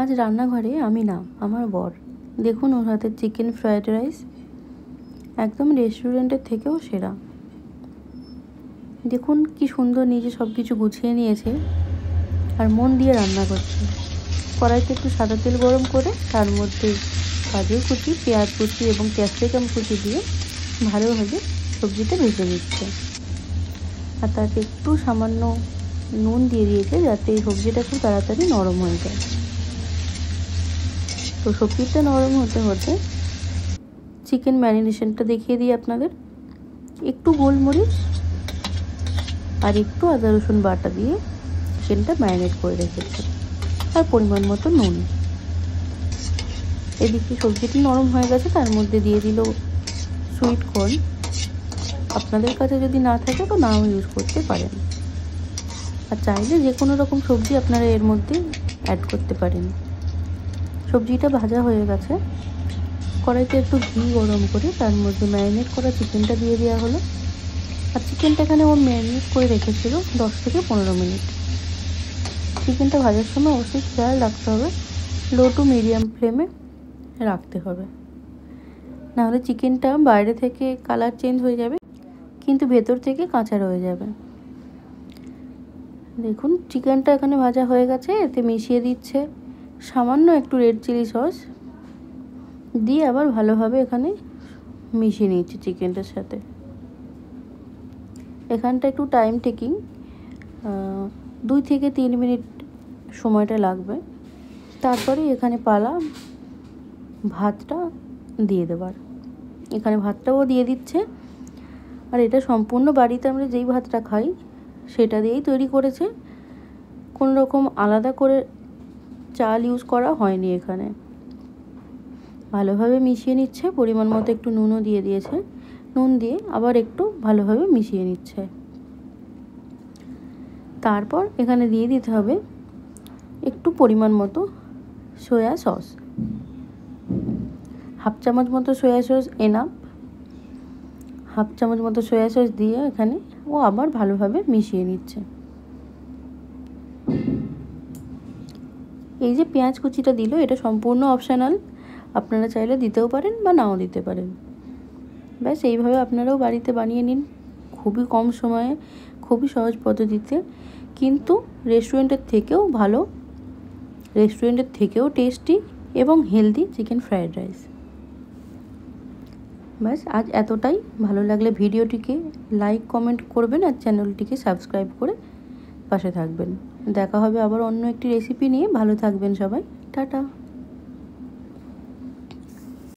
আজ রান্নাঘরে আমি না, আমার বর। দেখুন ওর হাতে চিকেন ফ্রাইড রাইস, একদম রেস্টুরেন্টের থেকেও সেরা। দেখুন কি সুন্দর নিজে সব কিছু গুছিয়ে নিয়েছে আর মন দিয়ে রান্না করছে। কড়াইতে একটু সাদা তেল গরম করে তার মধ্যে গাজর কুচি, পেঁয়াজ কুচি এবং ক্যাপসিকাম কুচি দিয়ে ভালোভাবে সবজিটা ভেজে নিচ্ছে। আর তাতে একটু সামান্য নুন দিয়ে দিয়েছে যাতে এই সবজিটা খুব তাড়াতাড়ি নরম হয়ে যায়। তো সবজিটা নরম হতে হতে চিকেন ম্যারিনেশনটা দেখিয়ে দিই আপনাদের। একটু গোলমরিচ আর একটু আদা রসুন বাটা দিয়ে চিকেনটা ম্যারিনেট করে রেখেছে, আর পরিমাণ মতো নুন। এদিকে সবজিটি নরম হয়ে গেছে, তার মধ্যে দিয়ে দিল সুইট কর্ন। আপনাদের কাছে যদি না থাকে তো নাও ইউজ করতে পারেন, আর চাইলে যে কোনো রকম সবজি আপনারা এর মধ্যে অ্যাড করতে পারেন। সবজিটা ভাজা হয়ে গেছে, কড়াইতে একটু ঘি গরম করে তার মধ্যে ম্যারিনেট করা চিকেনটা দিয়ে দেওয়া হলো। আর চিকেনটা এখানে ও ম্যারিনেট করে রেখেছিল 10 থেকে 15 মিনিট। চিকেনটা ভাজার সময় অবশ্যই খেয়াল রাখতে হবে, লো টু মিডিয়াম ফ্লেমে রাখতে হবে, নাহলে চিকেনটা বাইরে থেকে কালার চেঞ্জ হয়ে যাবে কিন্তু ভেতর থেকে কাঁচা রয়ে যাবে। দেখুন চিকেনটা এখানে ভাজা হয়ে গেছে, এতে মিশিয়ে দিচ্ছে সামান্য একটু রেড চিলি সস দিয়ে আবার ভালোভাবে এখানে মিশিয়ে নিচ্ছি চিকেনটার সাথে। এখানটা একটু টাইম টেকিং, 2 থেকে 3 মিনিট সময়টা লাগবে। তারপরে এখানে পালা ভাতটা দিয়ে দেবার। এখানে ভাতটাও দিয়ে দিচ্ছে, আর এটা সম্পূর্ণ বাড়িতে আমরা যেই ভাতটা খাই সেটা দিয়েই তৈরি করেছে, কোনো রকম আলাদা করে চাল ইউজ করা হয়নি এখানে। ভালোভাবে মিশিয়ে নিচ্ছে, পরিমাণ মতো একটু নুনও দিয়ে দিয়েছে, নুন দিয়ে আবার একটু ভালোভাবে মিশিয়ে নিচ্ছে। তারপর এখানে দিয়ে দিতে হবে একটু পরিমাণ মতো সয়া সস, হাফ চামচ মতো সয়া সস এনাফ। হাফ চামচ মতো সয়া সস দিয়ে এখানে ও আবার ভালোভাবে মিশিয়ে নিচ্ছে। এই যে পেঁয়াজ কুচিটা দিল, এটা সম্পূর্ণ অপশনাল, আপনারা চাইলে দিতেও পারেন বা নাও দিতে পারেন। ব্যাস এইভাবে আপনারাও বাড়িতে বানিয়ে নিন, খুবই কম সময়ে, খুবই সহজ পদ্ধতিতে, কিন্তু রেস্টুরেন্টের থেকেও ভালো, রেস্টুরেন্টের থেকেও টেস্টি এবং হেলদি চিকেন ফ্রাইড রাইস। ব্যাস আজ এতটাই। ভালো লাগলে ভিডিওটিকে লাইক কমেন্ট করবেন আর চ্যানেলটিকে সাবস্ক্রাইব করে পাশে থাকবেন। দেখা হবে আবার অন্য একটি রেসিপি নিয়ে। ভালো থাকবেন সবাই, টাটা।